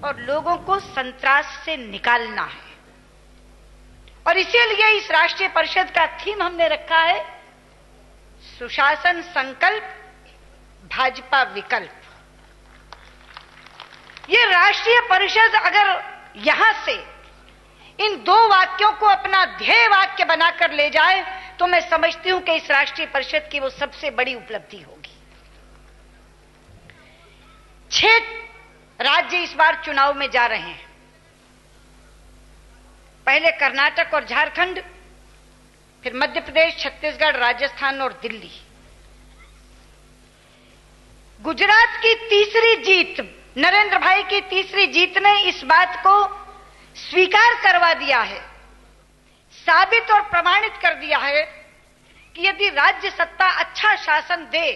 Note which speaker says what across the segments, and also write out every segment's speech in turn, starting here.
Speaker 1: और लोगों को संत्रास से निकालना है। और इसीलिए इस राष्ट्रीय परिषद का थीम हमने रखा है सुशासन संकल्प भाजपा विकल्प। ये राष्ट्रीय परिषद अगर यहां से इन दो वाक्यों को अपना ध्येय वाक्य बनाकर ले जाए तो मैं समझती हूं कि इस राष्ट्रीय परिषद की वो सबसे बड़ी उपलब्धि होगी। 6 राज्य इस बार चुनाव में जा रहे हैं। पहले कर्नाटक और झारखंड, फिर मध्य प्रदेश, छत्तीसगढ़, राजस्थान और दिल्ली। गुजरात की तीसरी जीत, नरेंद्र भाई की तीसरी जीत ने इस बात को स्वीकार करवा दिया है, साबित और प्रमाणित कर दिया है कि यदि राज्य सत्ता अच्छा शासन दे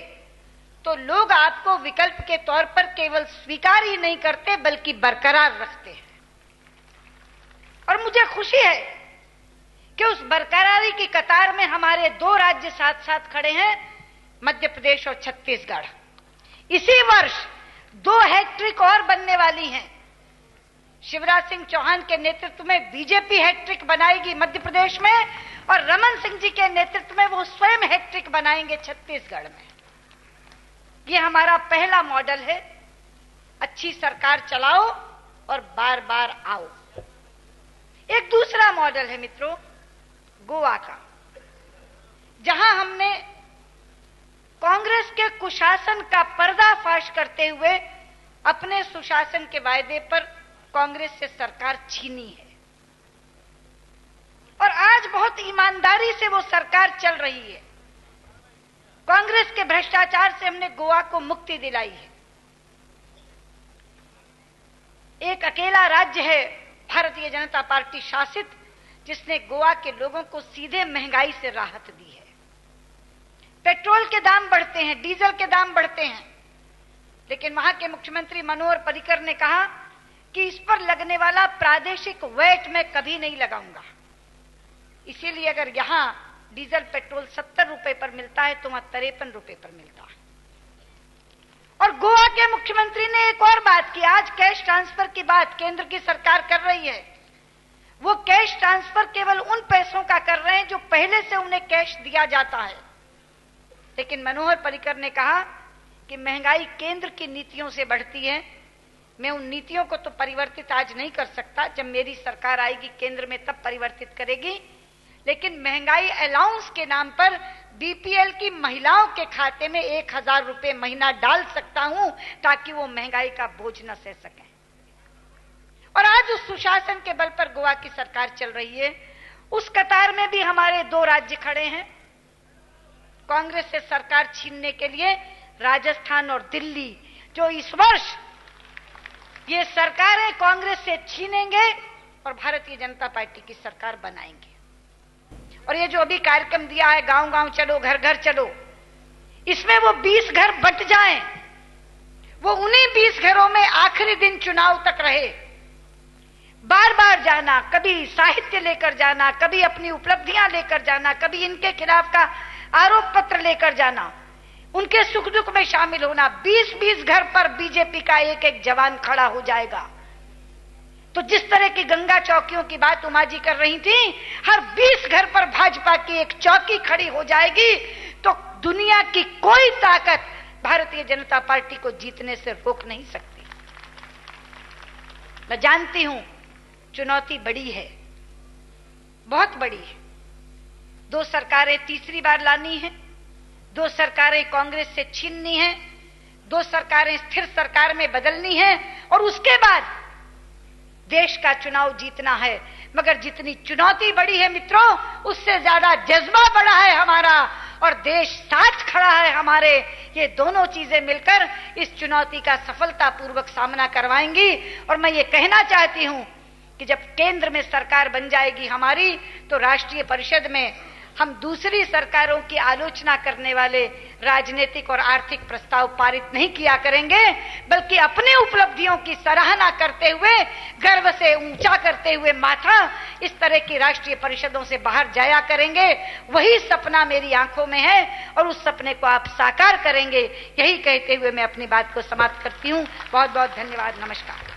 Speaker 1: तो लोग आपको विकल्प के तौर पर केवल स्वीकार ही नहीं करते बल्कि बरकरार रखते हैं। और मुझे खुशी है कि उस बरकरारी की कतार में हमारे 2 राज्य साथ साथ खड़े हैं, मध्य प्रदेश और छत्तीसगढ़। इसी वर्ष 2 हैट्रिक और बनने वाली हैं। शिवराज सिंह चौहान के नेतृत्व में बीजेपी हैट्रिक बनाएगी मध्य प्रदेश में और रमन सिंह जी के नेतृत्व में वो स्वयं हैट्रिक बनाएंगे छत्तीसगढ़ में। ये हमारा पहला मॉडल है, अच्छी सरकार चलाओ और बार बार आओ। एक दूसरा मॉडल है मित्रों गोवा का, जहां हमने कांग्रेस के कुशासन का पर्दाफाश करते हुए अपने सुशासन के वायदे पर कांग्रेस से सरकार छीनी है और आज बहुत ईमानदारी से वो सरकार चल रही है। कांग्रेस के भ्रष्टाचार से हमने गोवा को मुक्ति दिलाई है। एक अकेला राज्य है भारतीय जनता पार्टी शासित जिसने गोवा के लोगों को सीधे महंगाई से राहत दी है। पेट्रोल के दाम बढ़ते हैं, डीजल के दाम बढ़ते हैं, लेकिन वहां के मुख्यमंत्री मनोहर पर्रिकर ने कहा कि इस पर लगने वाला प्रादेशिक वैट मैं कभी नहीं लगाऊंगा। इसीलिए अगर यहां डीजल पेट्रोल 70 रुपए पर मिलता है तो वहां 53 रुपए पर मिलता है। और गोवा के मुख्यमंत्री ने एक और बात की, आज कैश ट्रांसफर की बात केंद्र की सरकार कर रही है। वो कैश ट्रांसफर केवल उन पैसों का कर रहे हैं जो पहले से उन्हें कैश दिया जाता है। लेकिन मनोहर पर्रिकर ने कहा कि महंगाई केंद्र की नीतियों से बढ़ती है, मैं उन नीतियों को तो परिवर्तित आज नहीं कर सकता, जब मेरी सरकार आएगी केंद्र में तब परिवर्तित करेगी, लेकिन महंगाई अलाउंस के नाम पर बीपीएल की महिलाओं के खाते में 1000 रुपए महीना डाल सकता हूं ताकि वो महंगाई का बोझ न सह सकें। और आज उस सुशासन के बल पर गोवा की सरकार चल रही है। उस कतार में भी हमारे 2 राज्य खड़े हैं कांग्रेस से सरकार छीनने के लिए, राजस्थान और दिल्ली, जो इस वर्ष ये सरकारें कांग्रेस से छीनेंगे और भारतीय जनता पार्टी की सरकार बनाएंगे। और ये जो अभी कार्यक्रम दिया है गांव गांव चलो, घर घर चलो, इसमें वो 20 घर बंट जाएं, वो उन्हीं 20 घरों में आखिरी दिन चुनाव तक रहे, बार बार जाना, कभी साहित्य लेकर जाना, कभी अपनी उपलब्धियां लेकर जाना, कभी इनके खिलाफ का आरोप पत्र लेकर जाना, उनके सुख दुख में शामिल होना। 20-20 घर पर बीजेपी का एक एक जवान खड़ा हो जाएगा। तो जिस तरह की गंगा चौकियों की बात उमा जी कर रही थी, हर 20 घर पर भाजपा की एक चौकी खड़ी हो जाएगी तो दुनिया की कोई ताकत भारतीय जनता पार्टी को जीतने से रोक नहीं सकती। मैं जानती हूं चुनौती बड़ी है, बहुत बड़ी है। 2 सरकारें तीसरी बार लानी है, 2 सरकारें कांग्रेस से छीननी है, 2 सरकारें स्थिर सरकार में बदलनी है और उसके बाद देश का चुनाव जीतना है। मगर जितनी चुनौती बड़ी है मित्रों, उससे ज्यादा जज्बा बड़ा है हमारा और देश साथ खड़ा है हमारे। ये दोनों चीजें मिलकर इस चुनौती का सफलतापूर्वक सामना करवाएंगी। और मैं ये कहना चाहती हूं कि जब केंद्र में सरकार बन जाएगी हमारी, तो राष्ट्रीय परिषद में हम दूसरी सरकारों की आलोचना करने वाले राजनीतिक और आर्थिक प्रस्ताव पारित नहीं किया करेंगे, बल्कि अपने उपलब्धियों की सराहना करते हुए, गर्व से ऊंचा करते हुए माथा इस तरह की राष्ट्रीय परिषदों से बाहर जाया करेंगे। वही सपना मेरी आंखों में है और उस सपने को आप साकार करेंगे। यही कहते हुए मैं अपनी बात को समाप्त करती हूं। बहुत बहुत धन्यवाद। नमस्कार।